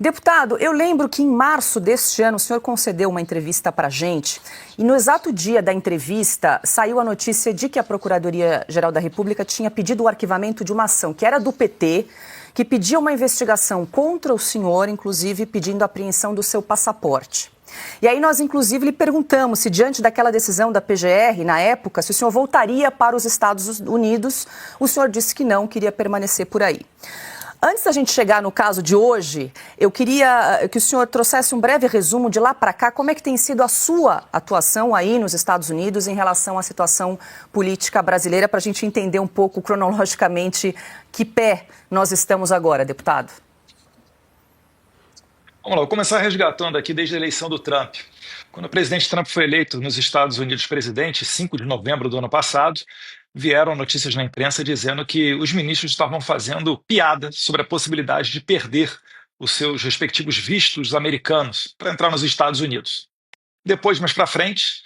Deputado, eu lembro que em março deste ano o senhor concedeu uma entrevista para a gente e no exato dia da entrevista saiu a notícia de que a Procuradoria-Geral da República tinha pedido o arquivamento de uma ação que era do PT, que pedia uma investigação contra o senhor, inclusive pedindo a apreensão do seu passaporte. E aí nós, inclusive, lhe perguntamos se, diante daquela decisão da PGR, na época, se o senhor voltaria para os Estados Unidos. O senhor disse que não, queria permanecer por aí. Antes da gente chegar no caso de hoje, eu queria que o senhor trouxesse um breve resumo de lá para cá, como é que tem sido a sua atuação aí nos Estados Unidos em relação à situação política brasileira, para a gente entender um pouco cronologicamente que pé nós estamos agora, deputado. Vamos lá, vou começar resgatando aqui desde a eleição do Trump. Quando o presidente Trump foi eleito nos Estados Unidos presidente, 5 de novembro do ano passado, vieram notícias na imprensa dizendo que os ministros estavam fazendo piada sobre a possibilidade de perder os seus respectivos vistos americanos para entrar nos Estados Unidos. Depois, mais para frente,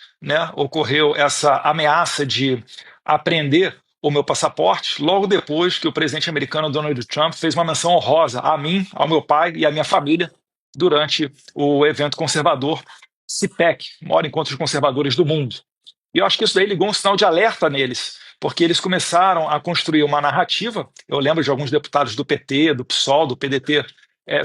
ocorreu essa ameaça de apreender o meu passaporte, logo depois que o presidente americano Donald Trump fez uma menção honrosa a mim, ao meu pai e à minha família durante o evento conservador CPAC, maior encontro de conservadores do mundo. E eu acho que isso daí ligou um sinal de alerta neles, porque eles começaram a construir uma narrativa. Eu lembro de alguns deputados do PT, do PSOL, do PDT,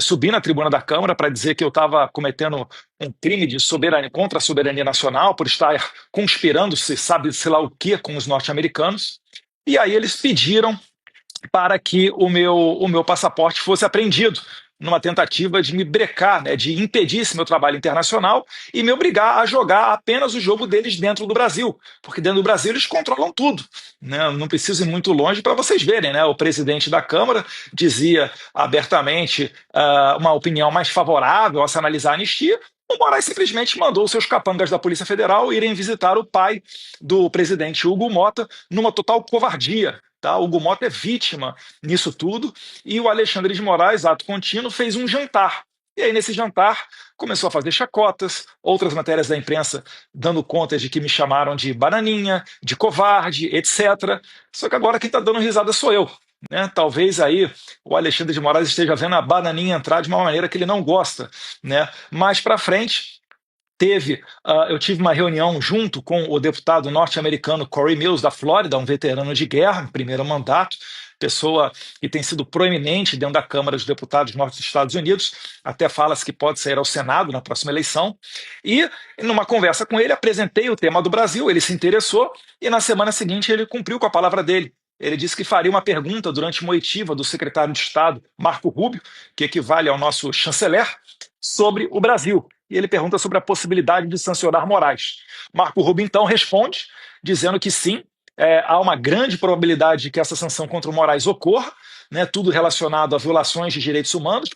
subir na tribuna da Câmara para dizer que eu estava cometendo um crime de soberania contra a soberania nacional por estar conspirando, se sabe, sei lá o que, com os norte-americanos. E aí eles pediram para que o meu passaporte fosse apreendido, numa tentativa de me brecar, de impedir esse meu trabalho internacional e me obrigar a jogar apenas o jogo deles dentro do Brasil, porque dentro do Brasil eles controlam tudo. Não preciso ir muito longe para vocês verem. O presidente da Câmara dizia abertamente uma opinião mais favorável a se analisar a anistia. O Moraes simplesmente mandou seus capangas da Polícia Federal irem visitar o pai do presidente Hugo Mota numa total covardia. O Hugo Mota é vítima nisso tudo, e o Alexandre de Moraes, ato contínuo, fez um jantar. E aí, nesse jantar, começou a fazer chacotas, outras matérias da imprensa dando conta de que me chamaram de bananinha, de covarde, etc. Só que agora quem está dando risada sou eu. Talvez aí o Alexandre de Moraes esteja vendo a bananinha entrar de uma maneira que ele não gosta. Mais para frente, eu tive uma reunião junto com o deputado norte-americano Corey Mills, da Flórida, um veterano de guerra, em primeiro mandato, pessoa que tem sido proeminente dentro da Câmara dos Deputados norte dos Estados Unidos, até fala-se que pode sair ao Senado na próxima eleição. E, numa conversa com ele, apresentei o tema do Brasil, ele se interessou, e na semana seguinte ele cumpriu com a palavra dele. Ele disse que faria uma pergunta durante uma oitiva do secretário de Estado, Marco Rubio, que equivale ao nosso chanceler, sobre o Brasil. E ele pergunta sobre a possibilidade de sancionar Moraes. Marco Rubio, então, responde, dizendo que sim, há uma grande probabilidade de que essa sanção contra o Moraes ocorra, tudo relacionado a violações de direitos humanos,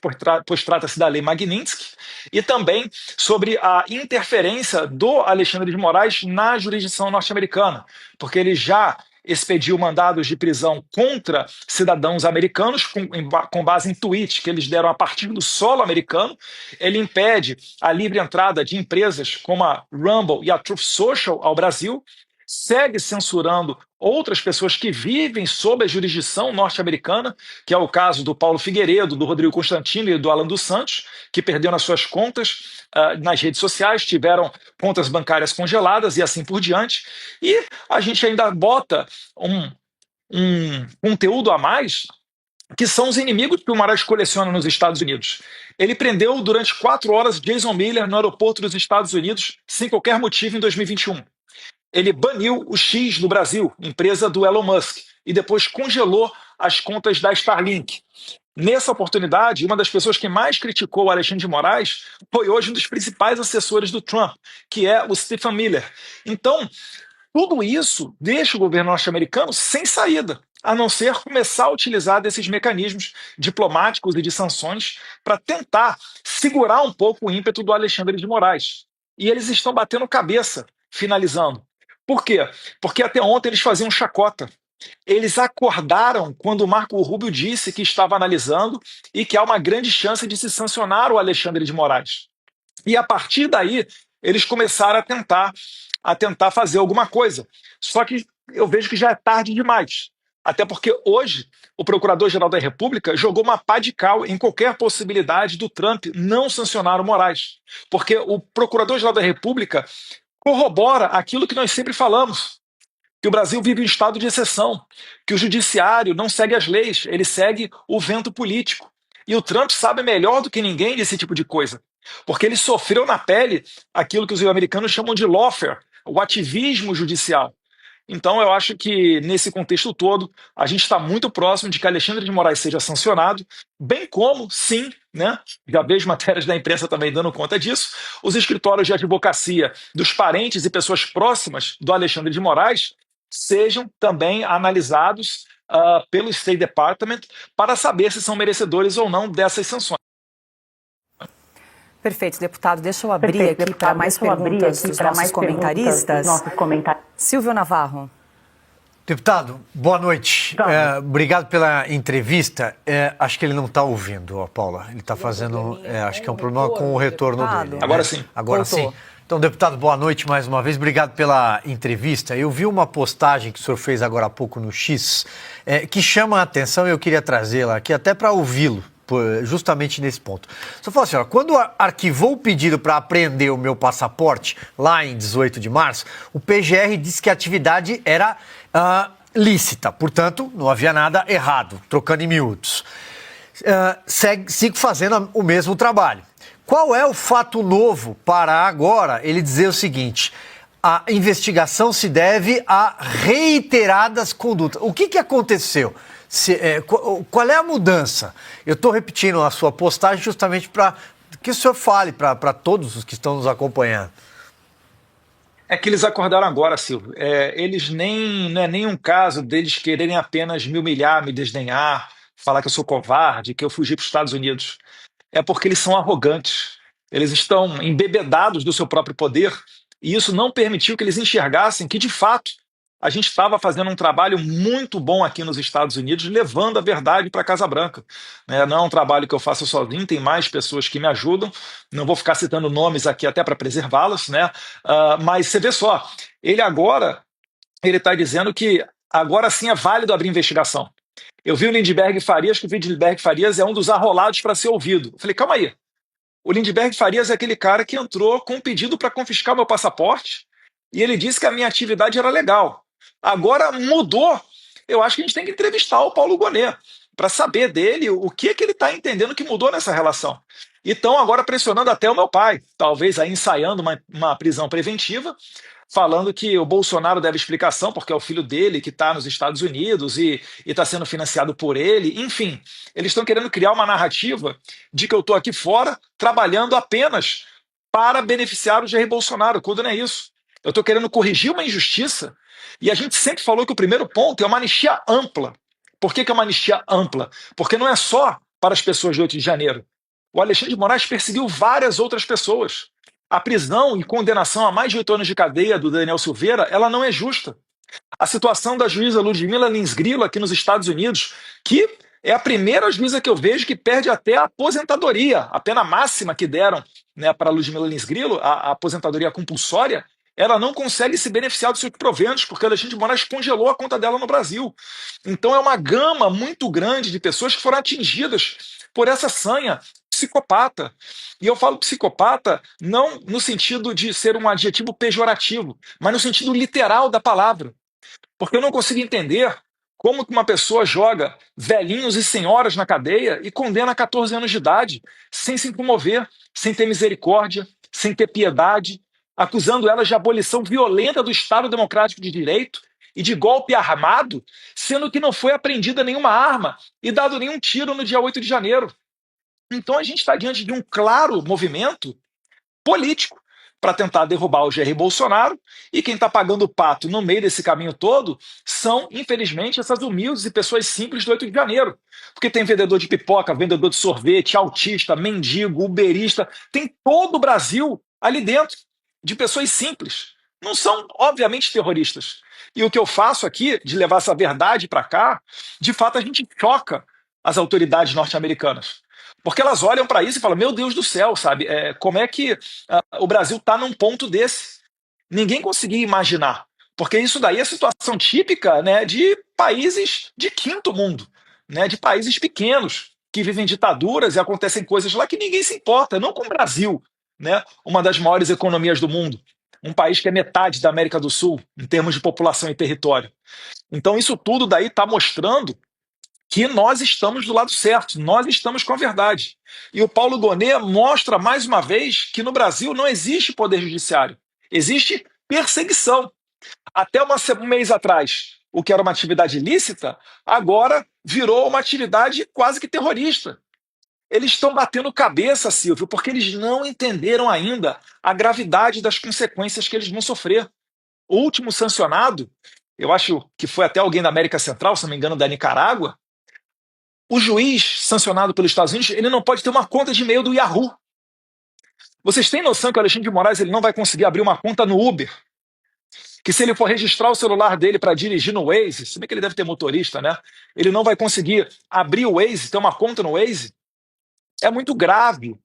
pois trata-se da Lei Magnitsky, e também sobre a interferência do Alexandre de Moraes na jurisdição norte-americana, porque ele já expediu mandados de prisão contra cidadãos americanos com base em tweets que eles deram a partir do solo americano. Ele impede a livre entrada de empresas como a Rumble e a Truth Social ao Brasil, segue censurando outras pessoas que vivem sob a jurisdição norte-americana, que é o caso do Paulo Figueiredo, do Rodrigo Constantino e do Alan dos Santos, que perderam as suas contas nas redes sociais, tiveram contas bancárias congeladas e assim por diante. E a gente ainda bota um conteúdo a mais, que são os inimigos que o Moraes coleciona nos Estados Unidos. Ele prendeu durante 4 horas Jason Miller no aeroporto dos Estados Unidos, sem qualquer motivo, em 2021. Ele baniu o X do Brasil, empresa do Elon Musk, e depois congelou as contas da Starlink. Nessa oportunidade, uma das pessoas que mais criticou o Alexandre de Moraes foi hoje um dos principais assessores do Trump, que é o Stephen Miller. Então, tudo isso deixa o governo norte-americano sem saída, a não ser começar a utilizar desses mecanismos diplomáticos e de sanções para tentar segurar um pouco o ímpeto do Alexandre de Moraes. E eles estão batendo cabeça, finalizando. Por quê? Porque até ontem eles faziam chacota. Eles acordaram quando o Marco Rubio disse que estava analisando e que há uma grande chance de se sancionar o Alexandre de Moraes. E a partir daí, eles começaram a tentar fazer alguma coisa. Só que eu vejo que já é tarde demais. Até porque hoje o Procurador-Geral da República jogou uma pá de cal em qualquer possibilidade do Trump não sancionar o Moraes. Porque o Procurador-Geral da República corrobora aquilo que nós sempre falamos, que o Brasil vive em estado de exceção, que o judiciário não segue as leis, ele segue o vento político. E o Trump sabe melhor do que ninguém desse tipo de coisa, porque ele sofreu na pele aquilo que os americanos chamam de lawfare, o ativismo judicial. Então, eu acho que, nesse contexto todo, a gente está muito próximo de que Alexandre de Moraes seja sancionado, bem como, sim, né, já vejo matérias da imprensa também dando conta disso, os escritórios de advocacia dos parentes e pessoas próximas do Alexandre de Moraes sejam também analisados pelo State Department para saber se são merecedores ou não dessas sanções. Perfeito, deputado. Deixa eu abrir aqui para mais perguntas dos nossos comentaristas. Silvio Navarro. Deputado, boa noite. Obrigado pela entrevista. Acho que ele não está ouvindo, ó, Paula. Ele está fazendo, acho que é um problema com o retorno dele. Agora sim. Agora sim. Então, deputado, boa noite mais uma vez. Obrigado pela entrevista. Eu vi uma postagem que o senhor fez agora há pouco no X, que chama a atenção e eu queria trazê-la aqui até para ouvi-lo. Justamente nesse ponto. Só falou assim, ó, quando arquivou o pedido para apreender o meu passaporte, lá em 18 de março, o PGR disse que a atividade era lícita, portanto, não havia nada errado, trocando em miúdos. Sigo fazendo o mesmo trabalho. Qual é o fato novo para agora ele dizer o seguinte: a investigação se deve a reiteradas condutas? O que aconteceu? Qual é a mudança? Eu estou repetindo a sua postagem justamente para que o senhor fale para todos os que estão nos acompanhando. É que eles acordaram agora, Silvio. Eles não é nem um caso deles quererem apenas me humilhar, me desdenhar, falar que eu sou covarde, que eu fugi para os Estados Unidos. É porque eles são arrogantes. Eles estão embebedados do seu próprio poder e isso não permitiu que eles enxergassem que, de fato, a gente estava fazendo um trabalho muito bom aqui nos Estados Unidos, levando a verdade para a Casa Branca. Não é um trabalho que eu faço sozinho, tem mais pessoas que me ajudam. Não vou ficar citando nomes aqui até para preservá-las, né? Mas você vê só, ele está dizendo que agora sim é válido abrir investigação. Eu vi o Lindbergh Farias, que o Lindbergh Farias é um dos arrolados para ser ouvido. Eu falei, calma aí. O Lindbergh Farias é aquele cara que entrou com um pedido para confiscar meu passaporte e ele disse que a minha atividade era legal. Agora mudou. Eu acho que a gente tem que entrevistar o Paulo Gonet para saber dele o que ele está entendendo que mudou nessa relação. E estão agora pressionando até o meu pai, talvez aí ensaiando uma prisão preventiva, falando que o Bolsonaro deve explicação, porque é o filho dele que está nos Estados Unidos e está sendo financiado por ele. Enfim, eles estão querendo criar uma narrativa de que eu estou aqui fora trabalhando apenas para beneficiar o Jair Bolsonaro, quando não é isso. Eu estou querendo corrigir uma injustiça e a gente sempre falou que o primeiro ponto é uma anistia ampla. Por que é uma anistia ampla? Porque não é só para as pessoas de 8 de janeiro. O Alexandre de Moraes perseguiu várias outras pessoas. A prisão e condenação a mais de 8 anos de cadeia do Daniel Silveira, ela não é justa. A situação da juíza Ludmila Lins Grillo aqui nos Estados Unidos, que é a primeira juíza que eu vejo que perde até a aposentadoria. A pena máxima que deram, né, para Ludmila Lins Grillo, a aposentadoria compulsória, ela não consegue se beneficiar dos seus proventos, porque a Alexandre de Moraes congelou a conta dela no Brasil. Então é uma gama muito grande de pessoas que foram atingidas por essa sanha psicopata. E eu falo psicopata não no sentido de ser um adjetivo pejorativo, mas no sentido literal da palavra. Porque eu não consigo entender como que uma pessoa joga velhinhos e senhoras na cadeia e condena a 14 anos de idade, sem se comover, sem ter misericórdia, sem ter piedade, acusando elas de abolição violenta do Estado Democrático de Direito e de golpe armado, sendo que não foi apreendida nenhuma arma e dado nenhum tiro no dia 8 de janeiro. Então a gente está diante de um claro movimento político para tentar derrubar o Jair Bolsonaro, e quem está pagando o pato no meio desse caminho todo são, infelizmente, essas humildes e pessoas simples do 8 de janeiro. Porque tem vendedor de pipoca, vendedor de sorvete, autista, mendigo, uberista, tem todo o Brasil ali dentro, de pessoas simples. Não são, obviamente, terroristas. E o que eu faço aqui, de levar essa verdade para cá, de fato a gente choca as autoridades norte-americanas. Porque elas olham para isso e falam, meu Deus do céu, sabe? Como é que o Brasil está num ponto desse? Ninguém conseguia imaginar Porque isso daí é situação típica, né, de países de quinto mundo, né, de países pequenos, que vivem ditaduras e acontecem coisas lá que ninguém se importa, não com o Brasil, né, uma das maiores economias do mundo, um país que é metade da América do Sul, em termos de população e território. Então, isso tudo daí está mostrando que nós estamos do lado certo, nós estamos com a verdade. E o Paulo Gonet mostra mais uma vez que no Brasil não existe poder judiciário, existe perseguição. Até um mês atrás, o que era uma atividade ilícita, agora virou uma atividade quase que terrorista. Eles estão batendo cabeça, Silvio, porque eles não entenderam ainda a gravidade das consequências que eles vão sofrer. O último sancionado, eu acho que foi até alguém da América Central, se não me engano, da Nicarágua, o juiz sancionado pelos Estados Unidos, ele não pode ter uma conta de e-mail do Yahoo. Vocês têm noção que o Alexandre de Moraes ele não vai conseguir abrir uma conta no Uber? Que se ele for registrar o celular dele para dirigir no Waze, se bem que ele deve ter motorista, né? Ele não vai conseguir abrir o Waze, ter uma conta no Waze. É muito grave.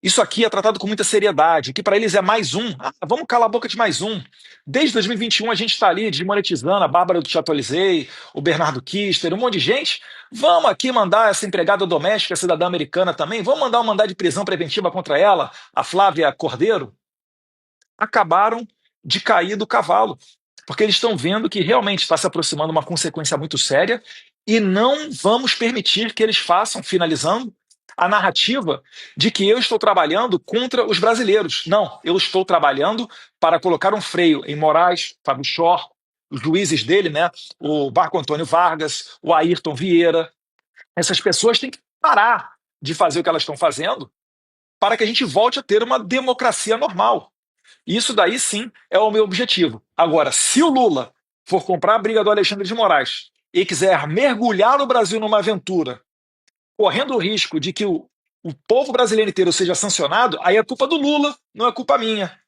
Isso aqui é tratado com muita seriedade, que para eles é mais um. Ah, vamos calar a boca de mais um. Desde 2021 a gente está ali desmonetizando a Bárbara do Chatolizei, o Bernardo Kister, um monte de gente. Vamos aqui mandar essa empregada doméstica, cidadã americana também, vamos mandar um mandado de prisão preventiva contra ela, a Flávia Cordeiro. Acabaram de cair do cavalo, porque eles estão vendo que realmente está se aproximando uma consequência muito séria e não vamos permitir que eles façam, finalizando, a narrativa de que eu estou trabalhando contra os brasileiros. Não, eu estou trabalhando para colocar um freio em Moraes, Fábio Shor, os juízes dele, né? O Marco Antônio Vargas, o Ayrton Vieira. Essas pessoas têm que parar de fazer o que elas estão fazendo para que a gente volte a ter uma democracia normal. Isso daí sim é o meu objetivo. Agora, se o Lula for comprar a briga do Alexandre de Moraes e quiser mergulhar o Brasil numa aventura, correndo o risco de que o povo brasileiro inteiro seja sancionado, aí é culpa do Lula, não é culpa minha.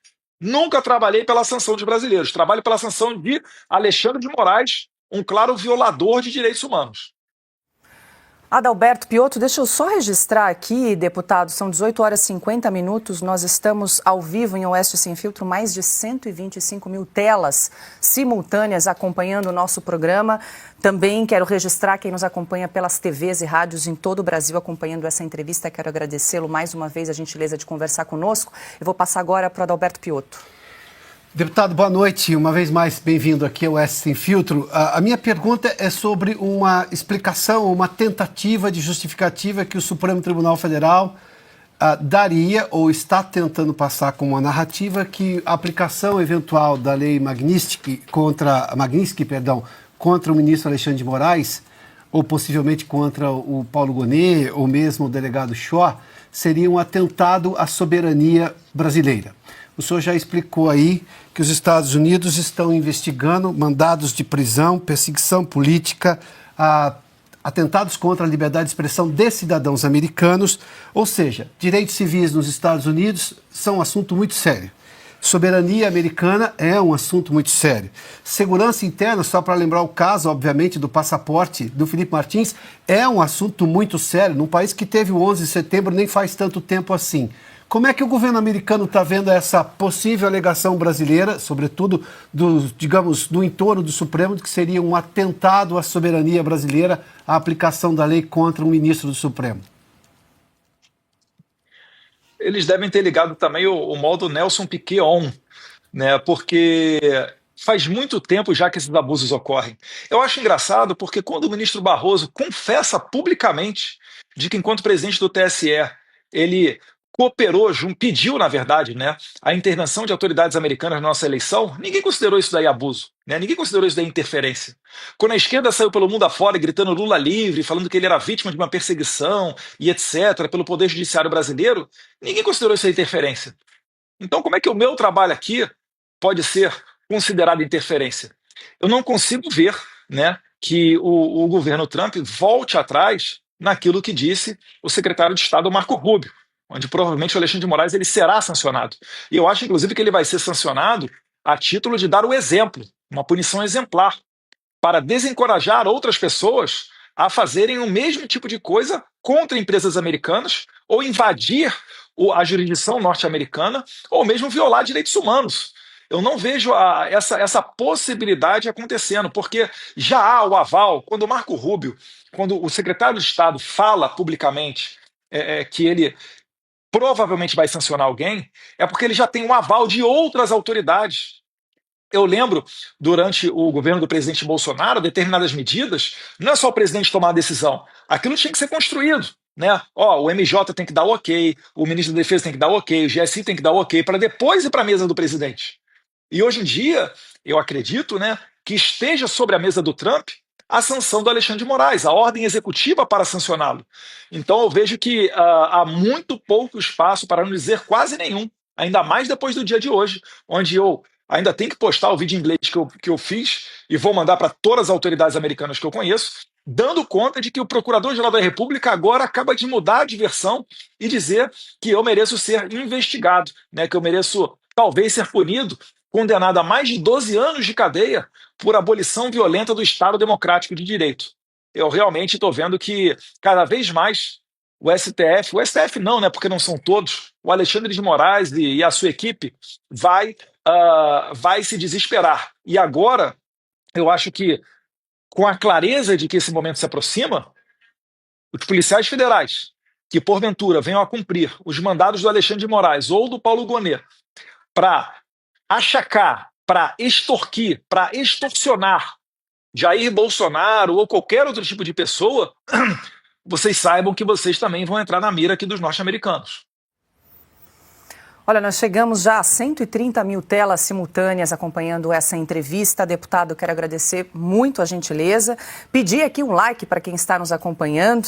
Nunca trabalhei pela sanção dos brasileiros, trabalho pela sanção de Alexandre de Moraes, um claro violador de direitos humanos. Adalberto Piotto, deixa eu só registrar aqui, deputado, são 18 horas e 50 minutos, nós estamos ao vivo em Oeste Sem Filtro, mais de 125 mil telas simultâneas acompanhando o nosso programa. Também quero registrar quem nos acompanha pelas TVs e rádios em todo o Brasil acompanhando essa entrevista. Quero agradecê-lo mais uma vez a gentileza de conversar conosco. Eu vou passar agora para o Adalberto Piotto. Deputado, boa noite. Uma vez mais, bem-vindo aqui ao Oeste Sem Filtro. A minha pergunta é sobre uma explicação, uma tentativa de justificativa que o Supremo Tribunal Federal daria ou está tentando passar como uma narrativa que a aplicação eventual da lei Magnitsky contra o ministro Alexandre de Moraes, ou possivelmente contra o Paulo Gonet, ou mesmo o delegado Shor, seria um atentado à soberania brasileira. O senhor já explicou aí que os Estados Unidos estão investigando mandados de prisão, perseguição política, atentados contra a liberdade de expressão de cidadãos americanos, ou seja, direitos civis nos Estados Unidos são um assunto muito sério. Soberania americana é um assunto muito sério. Segurança interna, só para lembrar o caso, obviamente, do passaporte do Felipe Martins, é um assunto muito sério, num país que teve o 11 de setembro nem faz tanto tempo assim. Como é que o governo americano está vendo essa possível alegação brasileira, sobretudo do entorno do Supremo, de que seria um atentado à soberania brasileira, a aplicação da lei contra um ministro do Supremo? Eles devem ter ligado também o modo Nelson Piquet on, né? Porque faz muito tempo já que esses abusos ocorrem. Eu acho engraçado porque quando o ministro Barroso confessa publicamente de que, enquanto presidente do TSE, ele cooperou, pediu, na verdade, né, a intervenção de autoridades americanas na nossa eleição, ninguém considerou isso daí abuso, né? Ninguém considerou isso daí interferência. Quando a esquerda saiu pelo mundo afora gritando Lula livre, falando que ele era vítima de uma perseguição e etc., pelo Poder Judiciário brasileiro, ninguém considerou isso aí interferência. Então, como é que o meu trabalho aqui pode ser considerado interferência? Eu não consigo ver, né, que o governo Trump volte atrás naquilo que disse o secretário de Estado Marco Rubio, onde provavelmente o Alexandre de Moraes ele será sancionado. E eu acho, inclusive, que ele vai ser sancionado a título de dar o exemplo, uma punição exemplar, para desencorajar outras pessoas a fazerem o mesmo tipo de coisa contra empresas americanas ou invadir a jurisdição norte-americana ou mesmo violar direitos humanos. Eu não vejo essa possibilidade acontecendo, porque já há o aval, quando o Marco Rubio, quando o secretário de Estado fala publicamente que ele provavelmente vai sancionar alguém, é porque ele já tem um aval de outras autoridades. Eu lembro, durante o governo do presidente Bolsonaro, determinadas medidas, não é só o presidente tomar a decisão, aquilo tinha que ser construído. Né? Ó, o MJ tem que dar ok, o ministro da Defesa tem que dar ok, o GSI tem que dar ok, para depois ir para a mesa do presidente. E hoje em dia, eu acredito, né, que esteja sobre a mesa do Trump a sanção do Alexandre de Moraes, a ordem executiva para sancioná-lo. Então eu vejo que há muito pouco espaço, para não dizer quase nenhum, ainda mais depois do dia de hoje, onde eu ainda tenho que postar o vídeo em inglês que eu fiz e vou mandar para todas as autoridades americanas que eu conheço, dando conta de que o Procurador-Geral da República agora acaba de mudar de versão e dizer que eu mereço ser investigado, né, que eu mereço talvez ser punido, condenado a mais de 12 anos de cadeia por abolição violenta do Estado Democrático de Direito. Eu realmente estou vendo que cada vez mais o STF não, né, porque não são todos, o Alexandre de Moraes e a sua equipe vai se desesperar. E agora, eu acho que, com a clareza de que esse momento se aproxima, os policiais federais que, porventura, venham a cumprir os mandados do Alexandre de Moraes ou do Paulo Gonet para achacar, para extorquir, para extorsionar Jair Bolsonaro ou qualquer outro tipo de pessoa, vocês saibam que vocês também vão entrar na mira aqui dos norte-americanos. Olha, nós chegamos já a 130 mil telas simultâneas acompanhando essa entrevista. Deputado, quero agradecer muito a gentileza. Pedir aqui um like para quem está nos acompanhando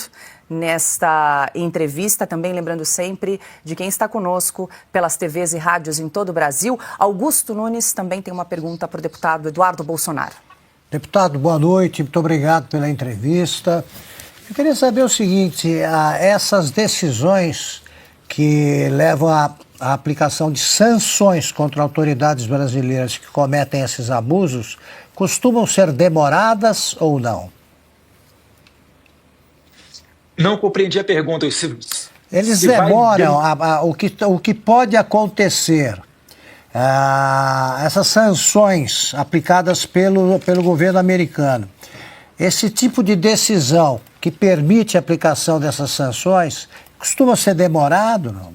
nesta entrevista. Também lembrando sempre de quem está conosco pelas TVs e rádios em todo o Brasil. Augusto Nunes também tem uma pergunta para o deputado Eduardo Bolsonaro. Deputado, boa noite. Muito obrigado pela entrevista. Eu queria saber o seguinte, essas decisões que levam à aplicação de sanções contra autoridades brasileiras que cometem esses abusos costumam ser demoradas ou não? Não compreendi a pergunta. Eles demoram. O que pode acontecer? Essas sanções aplicadas pelo governo americano. Esse tipo de decisão que permite a aplicação dessas sanções costuma ser demorado, não?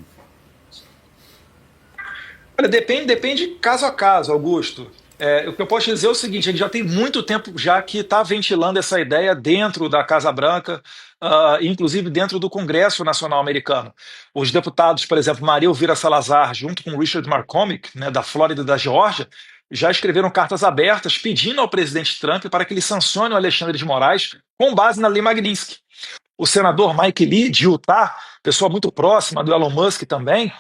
Olha, depende caso a caso, Augusto. O que eu posso dizer é o seguinte, a gente já tem muito tempo já que está ventilando essa ideia dentro da Casa Branca, inclusive dentro do Congresso Nacional Americano. Os deputados, por exemplo, Maria Elvira Salazar, junto com Richard McCormick, né, da Flórida e da Geórgia, já escreveram cartas abertas pedindo ao presidente Trump para que ele sancione o Alexandre de Moraes com base na Lei Magnitsky. O senador Mike Lee, de Utah, pessoa muito próxima do Elon Musk também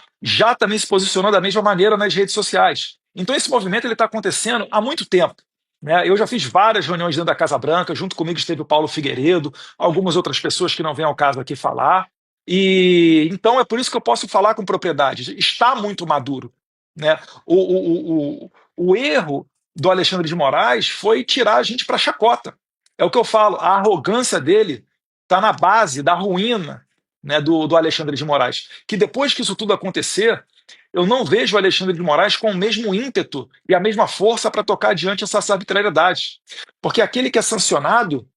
se posicionou da mesma maneira nas redes sociais. Então esse movimento está acontecendo há muito tempo. Né? Eu já fiz várias reuniões dentro da Casa Branca, junto comigo esteve o Paulo Figueiredo, algumas outras pessoas que não vêm ao caso aqui falar. E então é por isso que eu posso falar com propriedade. Está muito maduro. Né? O erro do Alexandre de Moraes foi tirar a gente para chacota. É o que eu falo, a arrogância dele está na base da ruína, né, do Alexandre de Moraes. Que depois que isso tudo acontecer, eu não vejo o Alexandre de Moraes com o mesmo ímpeto e a mesma força para tocar adiante essas arbitrariedades. Porque aquele que é sancionado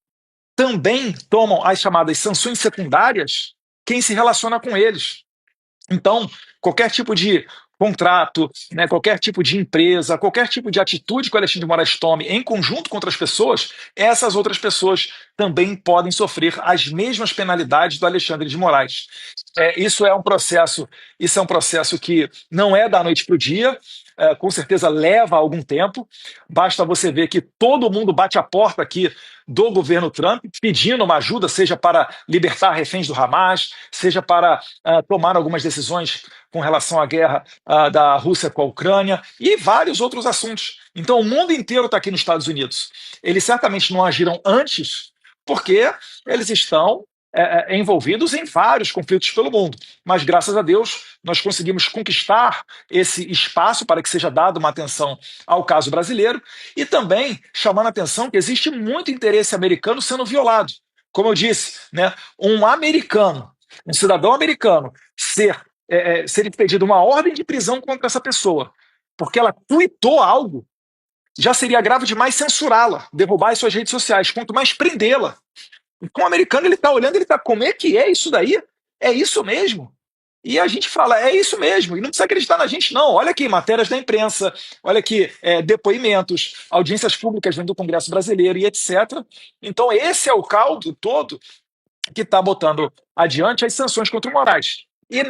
também tomam as chamadas sanções secundárias quem se relaciona com eles. Então, qualquer tipo de contrato, né, qualquer tipo de empresa, qualquer tipo de atitude que o Alexandre de Moraes tome em conjunto com outras pessoas, essas outras pessoas também podem sofrer as mesmas penalidades do Alexandre de Moraes. Isso é um processo que não é da noite para o dia, com certeza leva algum tempo. Basta você ver que todo mundo bate a porta aqui do governo Trump pedindo uma ajuda, seja para libertar reféns do Hamas, seja para tomar algumas decisões com relação à guerra da Rússia com a Ucrânia e vários outros assuntos. Então o mundo inteiro está aqui nos Estados Unidos. Eles certamente não agiram antes porque eles estão envolvidos em vários conflitos pelo mundo. Mas, graças a Deus, nós conseguimos conquistar esse espaço para que seja dada uma atenção ao caso brasileiro e também chamando a atenção que existe muito interesse americano sendo violado. Como eu disse, né, um cidadão americano, ser impedido uma ordem de prisão contra essa pessoa porque ela tuitou algo, já seria grave demais censurá-la, derrubar as suas redes sociais, quanto mais prendê-la. Então o americano ele está olhando, ele está, como é que é isso daí? É isso mesmo? E a gente fala, é isso mesmo, e não precisa acreditar na gente, não. Olha aqui, matérias da imprensa, olha aqui, depoimentos, audiências públicas dentro do Congresso Brasileiro e etc. Então, esse é o caldo todo que está botando adiante as sanções contra o Moraes. E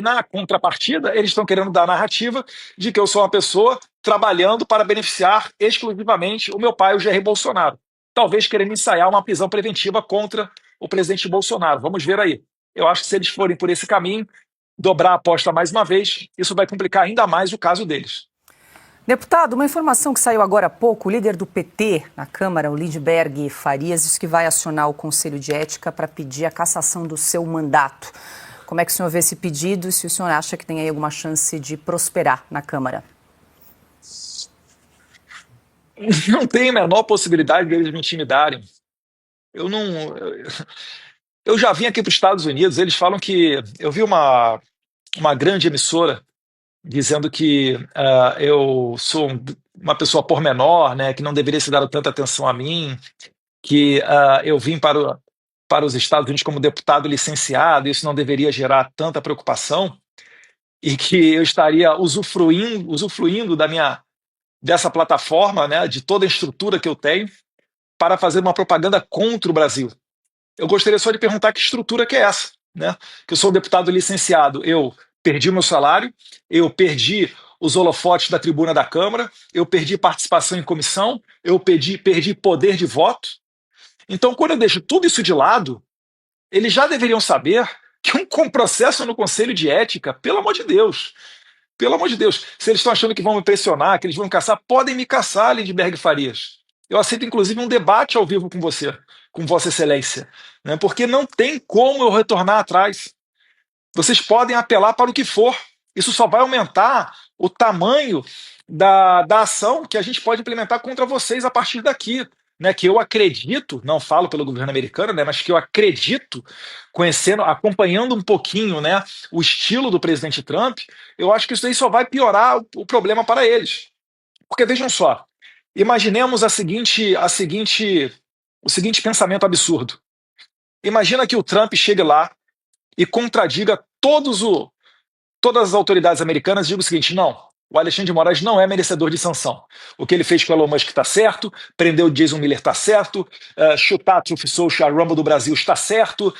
na contrapartida, eles estão querendo dar a narrativa de que eu sou uma pessoa trabalhando para beneficiar exclusivamente o meu pai, o Jair Bolsonaro. Talvez querendo ensaiar uma prisão preventiva contra o presidente Bolsonaro. Vamos ver aí. Eu acho que se eles forem por esse caminho, dobrar a aposta mais uma vez, isso vai complicar ainda mais o caso deles. Deputado, uma informação que saiu agora há pouco, o líder do PT na Câmara, o Lindbergh Farias, disse que vai acionar o Conselho de Ética para pedir a cassação do seu mandato. Como é que o senhor vê esse pedido e se o senhor acha que tem aí alguma chance de prosperar na Câmara? Não tem a menor possibilidade deles me intimidarem. Eu não. Eu já vim aqui para os Estados Unidos, eles falam que. Eu vi uma grande emissora dizendo que eu sou uma pessoa pormenor, né, que não deveria se dar tanta atenção a mim, que eu vim para os Estados Unidos como deputado licenciado, isso não deveria gerar tanta preocupação, e que eu estaria usufruindo dessa plataforma, né, de toda a estrutura que eu tenho, para fazer uma propaganda contra o Brasil. Eu gostaria só de perguntar que estrutura que é essa, né? Que eu sou um deputado licenciado, eu perdi o meu salário, eu perdi os holofotes da tribuna da Câmara, eu perdi participação em comissão, eu perdi poder de voto. Então, quando eu deixo tudo isso de lado, eles já deveriam saber que um processo no Conselho de Ética, pelo amor de Deus, se eles estão achando que vão me pressionar, que eles vão me caçar, podem me caçar, Lindbergh Farias. Eu aceito, inclusive, um debate ao vivo com você, com Vossa Excelência, né? Porque não tem como eu retornar atrás. Vocês podem apelar para o que for. Isso só vai aumentar o tamanho da ação que a gente pode implementar contra vocês a partir daqui. Né, que eu acredito, não falo pelo governo americano, né, mas que eu acredito, conhecendo, acompanhando um pouquinho, né, o estilo do presidente Trump, eu acho que isso aí só vai piorar o problema para eles. Porque vejam só, imaginemos o seguinte pensamento absurdo. Imagina que o Trump chegue lá e contradiga todas as autoridades americanas e diga o seguinte: não, o Alexandre de Moraes não é merecedor de sanção. O que ele fez com o Elon Musk está certo, prendeu o Jason Miller está certo, chutar a Truth Social, a Rumble do Brasil está certo,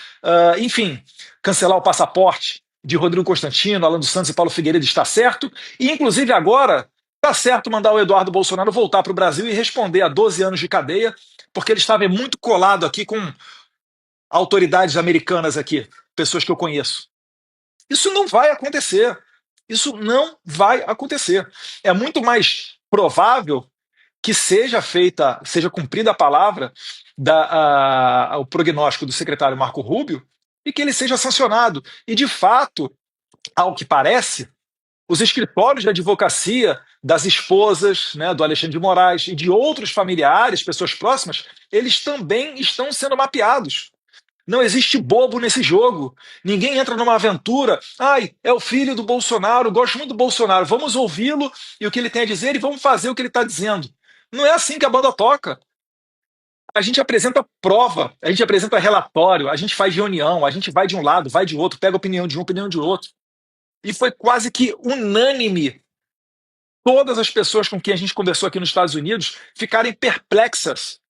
enfim, cancelar o passaporte de Rodrigo Constantino, Alan dos Santos e Paulo Figueiredo está certo, e inclusive agora está certo mandar o Eduardo Bolsonaro voltar para o Brasil e responder a 12 anos de cadeia, porque ele estava muito colado aqui com autoridades americanas aqui, pessoas que eu conheço. Isso não vai acontecer. Isso não vai acontecer. É muito mais provável que seja cumprida a palavra, o prognóstico do secretário Marco Rubio, e que ele seja sancionado. E, de fato, ao que parece, os escritórios de advocacia das esposas, né, do Alexandre de Moraes e de outros familiares, pessoas próximas, eles também estão sendo mapeados. Não existe bobo nesse jogo. Ninguém entra numa aventura. Ai, é o filho do Bolsonaro, gosto muito do Bolsonaro. Vamos ouvi-lo e o que ele tem a dizer e vamos fazer o que ele está dizendo. Não é assim que a banda toca. A gente apresenta prova, a gente apresenta relatório, a gente faz reunião, a gente vai de um lado, vai de outro, pega a opinião de um, opinião de outro. E foi quase que unânime todas as pessoas com quem a gente conversou aqui nos Estados Unidos ficarem perplexas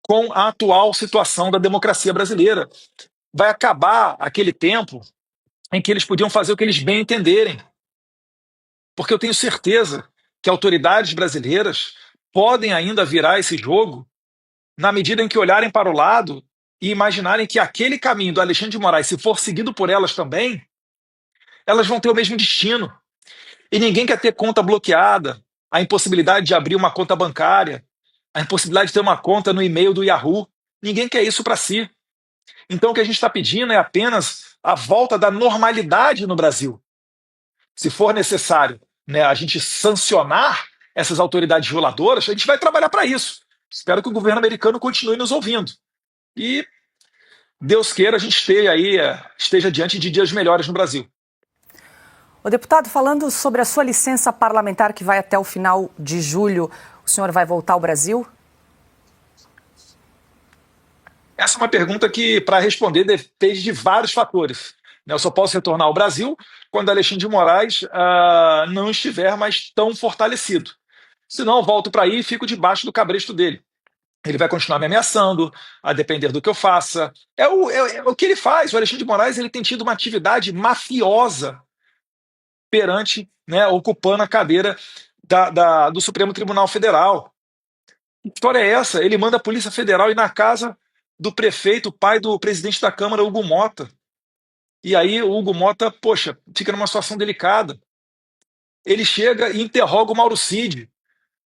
com a atual situação da democracia brasileira. Vai acabar aquele tempo em que eles podiam fazer o que eles bem entenderem. Porque eu tenho certeza que autoridades brasileiras podem ainda virar esse jogo na medida em que olharem para o lado e imaginarem que aquele caminho do Alexandre de Moraes, se for seguido por elas também, elas vão ter o mesmo destino. E ninguém quer ter conta bloqueada, a impossibilidade de abrir uma conta bancária, a impossibilidade de ter uma conta no e-mail do Yahoo. Ninguém quer isso para si. Então o que a gente está pedindo é apenas a volta da normalidade no Brasil. Se for necessário, né, a gente sancionar essas autoridades violadoras, a gente vai trabalhar para isso. Espero que o governo americano continue nos ouvindo. E Deus queira a gente esteja diante de dias melhores no Brasil. O deputado, falando sobre a sua licença parlamentar que vai até o final de julho, o senhor vai voltar ao Brasil? Essa é uma pergunta que, para responder, depende de vários fatores. Eu só posso retornar ao Brasil quando Alexandre de Moraes não estiver mais tão fortalecido. Senão, eu volto para aí e fico debaixo do cabresto dele. Ele vai continuar me ameaçando, a depender do que eu faça. É o que ele faz. O Alexandre de Moraes ele tem tido uma atividade mafiosa perante, né, ocupando a cadeira do Supremo Tribunal Federal. Que história é essa? Ele manda a Polícia Federal ir na casa do prefeito, pai do presidente da Câmara, Hugo Mota. E aí o Hugo Mota, poxa, fica numa situação delicada. Ele chega e interroga o Mauro Cid,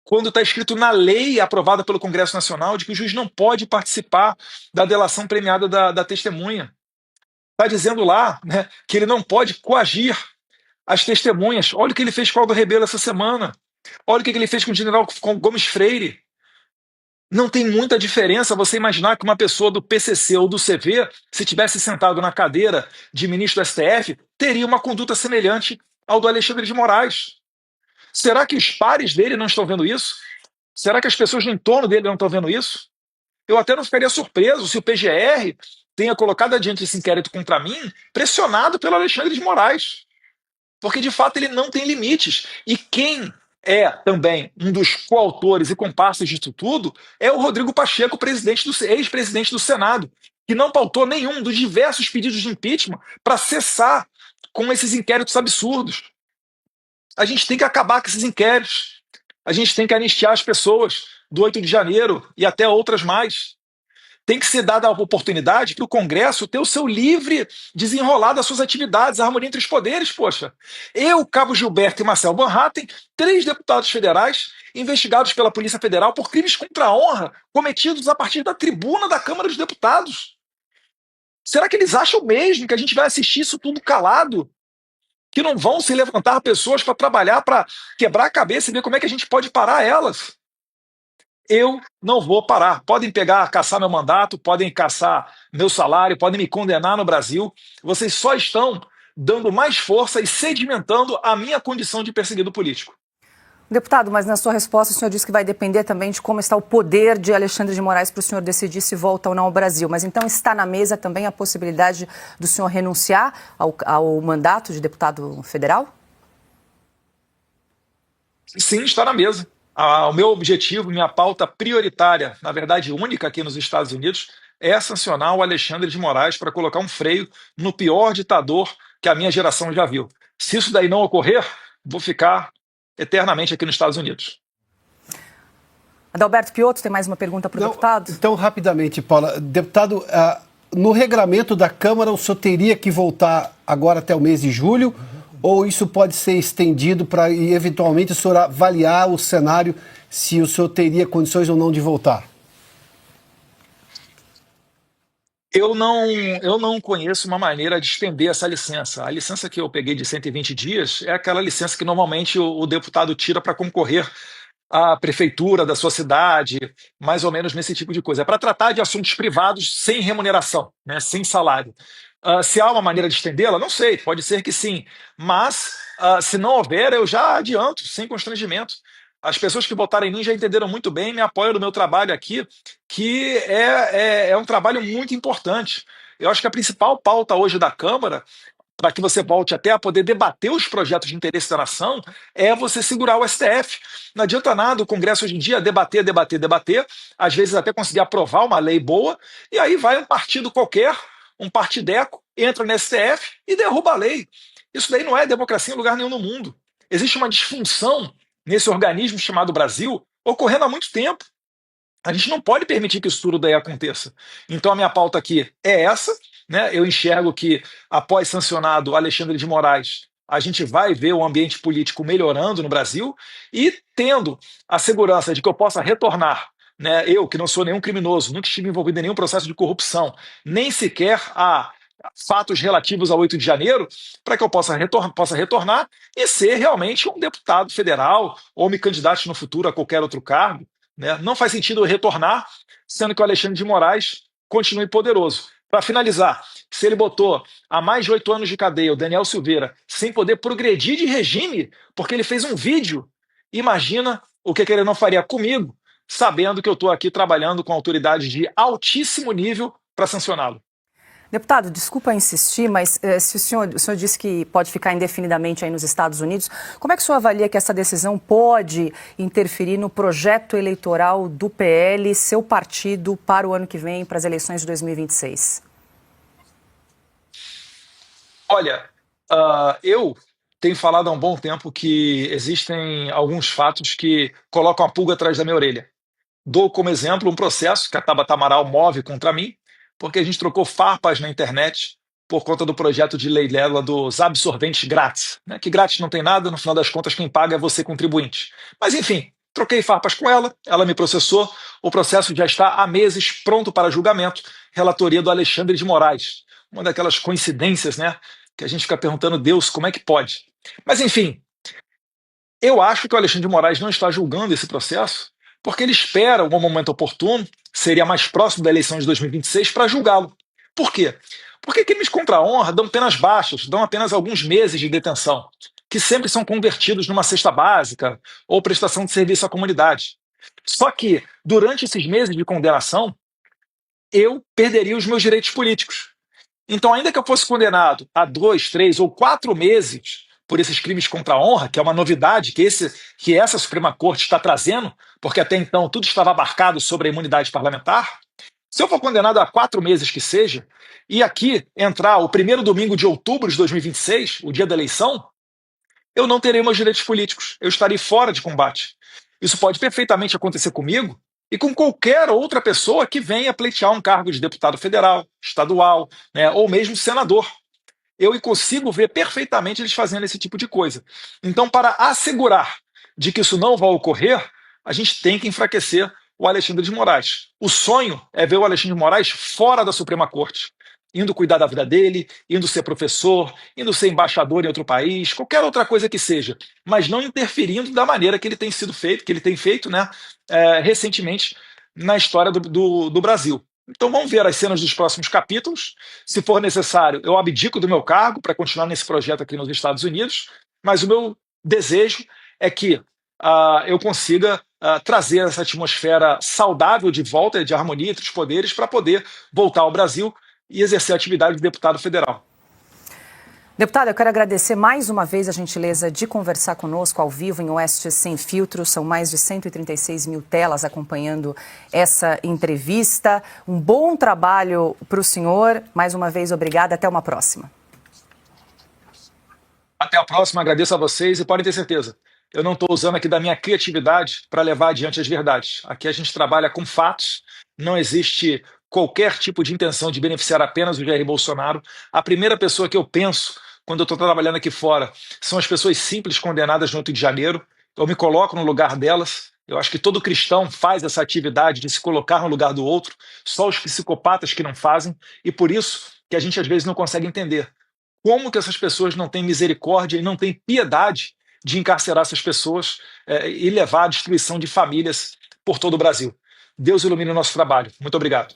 quando está escrito na lei aprovada pelo Congresso Nacional de que o juiz não pode participar da delação premiada da testemunha. Está dizendo lá, né, que ele não pode coagir as testemunhas. Olha o que ele fez com o Aldo Rebelo essa semana. Olha o que ele fez com o general Gomes Freire. Não tem muita diferença você imaginar que uma pessoa do PCC ou do CV, se tivesse sentado na cadeira de ministro do STF, teria uma conduta semelhante ao do Alexandre de Moraes. Será que os pares dele não estão vendo isso? Será que as pessoas no entorno dele não estão vendo isso? Eu até não ficaria surpreso se o PGR tenha colocado adiante esse inquérito contra mim, pressionado pelo Alexandre de Moraes. Porque, de fato, ele não tem limites. E quem é também um dos coautores e comparsas disso tudo é o Rodrigo Pacheco, ex-presidente do Senado, que não pautou nenhum dos diversos pedidos de impeachment para cessar com esses inquéritos absurdos. A gente tem que acabar com esses inquéritos. A gente tem que anistiar as pessoas do 8 de janeiro e até outras mais. Tem que ser dada a oportunidade para o Congresso ter o seu livre desenrolar das suas atividades, a harmonia entre os poderes, poxa. Eu, Cabo Gilberto e Marcel Van Hatten, 3 deputados federais investigados pela Polícia Federal por crimes contra a honra cometidos a partir da tribuna da Câmara dos Deputados. Será que eles acham mesmo que a gente vai assistir isso tudo calado? Que não vão se levantar pessoas para trabalhar, para quebrar a cabeça e ver como é que a gente pode parar elas? Eu não vou parar. Podem caçar meu mandato, podem caçar meu salário, podem me condenar no Brasil. Vocês só estão dando mais força e sedimentando a minha condição de perseguido político. Deputado, mas na sua resposta o senhor disse que vai depender também de como está o poder de Alexandre de Moraes para o senhor decidir se volta ou não ao Brasil. Mas então está na mesa também a possibilidade do senhor renunciar ao mandato de deputado federal? Sim, está na mesa. O meu objetivo, minha pauta prioritária, na verdade única aqui nos Estados Unidos, é sancionar o Alexandre de Moraes para colocar um freio no pior ditador que a minha geração já viu. Se isso daí não ocorrer, vou ficar eternamente aqui nos Estados Unidos. Adalberto Piotto, tem mais uma pergunta para o deputado? Então, rapidamente, Paula. Deputado, no regramento da Câmara, o senhor teria que voltar agora até o mês de julho? Ou isso pode ser estendido para, eventualmente, o senhor avaliar o cenário se o senhor teria condições ou não de voltar? Eu não conheço uma maneira de estender essa licença. A licença que eu peguei de 120 dias é aquela licença que normalmente o deputado tira para concorrer à prefeitura da sua cidade, mais ou menos nesse tipo de coisa. É para tratar de assuntos privados sem remuneração, né, sem salário. Se há uma maneira de estendê-la, não sei, pode ser que sim. Mas, se não houver, eu já adianto, sem constrangimento. As pessoas que votaram em mim já entenderam muito bem, me apoiam no meu trabalho aqui, que é um trabalho muito importante. Eu acho que a principal pauta hoje da Câmara, para que você volte até a poder debater os projetos de interesse da nação, é você segurar o STF. Não adianta nada o Congresso hoje em dia debater, às vezes até conseguir aprovar uma lei boa, e aí vai um partido qualquer, um partideco, entra no STF e derruba a lei. Isso daí não é democracia em lugar nenhum no mundo. Existe uma disfunção nesse organismo chamado Brasil ocorrendo há muito tempo. A gente não pode permitir que isso tudo daí aconteça. Então a minha pauta aqui é essa, né? Eu enxergo que após sancionado Alexandre de Moraes, a gente vai ver o ambiente político melhorando no Brasil e tendo a segurança de que eu possa retornar, né? Eu, que não sou nenhum criminoso, nunca estive envolvido em nenhum processo de corrupção, nem sequer a fatos relativos ao 8 de janeiro, para que eu possa retornar e ser realmente um deputado federal ou me candidate no futuro a qualquer outro cargo, né? Não faz sentido eu retornar, sendo que o Alexandre de Moraes continue poderoso. Para finalizar, se ele botou há mais de 8 anos de cadeia o Daniel Silveira sem poder progredir de regime porque ele fez um vídeo, imagina o que ele não faria comigo, sabendo que eu estou aqui trabalhando com autoridades de altíssimo nível para sancioná-lo. Deputado, desculpa insistir, mas se o senhor disse que pode ficar indefinidamente aí nos Estados Unidos, como é que o senhor avalia que essa decisão pode interferir no projeto eleitoral do PL, seu partido, para o ano que vem, para as eleições de 2026? Olha, eu tenho falado há um bom tempo que existem alguns fatos que colocam a pulga atrás da minha orelha. Dou como exemplo um processo que a Tabata Amaral move contra mim, porque a gente trocou farpas na internet por conta do projeto de lei dela dos absorventes grátis, né? Que grátis não tem nada, no final das contas quem paga é você, contribuinte. Mas enfim, troquei farpas com ela me processou, o processo já está há meses pronto para julgamento, relatoria do Alexandre de Moraes. Uma daquelas coincidências, né? Que a gente fica perguntando, Deus, como é que pode? Mas enfim, eu acho que o Alexandre de Moraes não está julgando esse processo porque ele espera um momento oportuno, seria mais próximo da eleição de 2026, para julgá-lo. Por quê? Porque crimes contra a honra dão penas baixas, dão apenas alguns meses de detenção, que sempre são convertidos numa cesta básica ou prestação de serviço à comunidade. Só que, durante esses meses de condenação, eu perderia os meus direitos políticos. Então, ainda que eu fosse condenado a 2, 3 ou 4 meses por esses crimes contra a honra, que é uma novidade que essa Suprema Corte está trazendo, porque até então tudo estava abarcado sobre a imunidade parlamentar, se eu for condenado a 4 meses que seja, e aqui entrar o primeiro domingo de outubro de 2026, o dia da eleição, eu não terei meus direitos políticos, eu estarei fora de combate. Isso pode perfeitamente acontecer comigo e com qualquer outra pessoa que venha pleitear um cargo de deputado federal, estadual, né, ou mesmo senador. Eu consigo ver perfeitamente eles fazendo esse tipo de coisa. Então, para assegurar de que isso não vai ocorrer, a gente tem que enfraquecer o Alexandre de Moraes. O sonho é ver o Alexandre de Moraes fora da Suprema Corte, indo cuidar da vida dele, indo ser professor, indo ser embaixador em outro país, qualquer outra coisa que seja, mas não interferindo da maneira que ele tem sido feito, que ele tem feito, né, recentemente na história do Brasil. Então vamos ver as cenas dos próximos capítulos. Se for necessário, eu abdico do meu cargo para continuar nesse projeto aqui nos Estados Unidos, mas o meu desejo é que eu consiga trazer essa atmosfera saudável de volta, de harmonia entre os poderes, para poder voltar ao Brasil e exercer a atividade de deputado federal. Deputado, eu quero agradecer mais uma vez a gentileza de conversar conosco ao vivo em Oeste Sem Filtro. São mais de 136 mil telas acompanhando essa entrevista. Um bom trabalho para o senhor. Mais uma vez, obrigada. Até uma próxima. Até a próxima. Agradeço a vocês e podem ter certeza. Eu não estou usando aqui da minha criatividade para levar adiante as verdades. Aqui a gente trabalha com fatos. Não existe qualquer tipo de intenção de beneficiar apenas o Jair Bolsonaro. A primeira pessoa que eu penso quando eu estou trabalhando aqui fora são as pessoas simples condenadas no 8 de janeiro. Eu me coloco no lugar delas. Eu acho que todo cristão faz essa atividade de se colocar no lugar do outro. Só os psicopatas que não fazem. E por isso que a gente às vezes não consegue entender como que essas pessoas não têm misericórdia e não têm piedade de encarcerar essas pessoas e levar à destruição de famílias por todo o Brasil. Deus ilumine o nosso trabalho. Muito obrigado.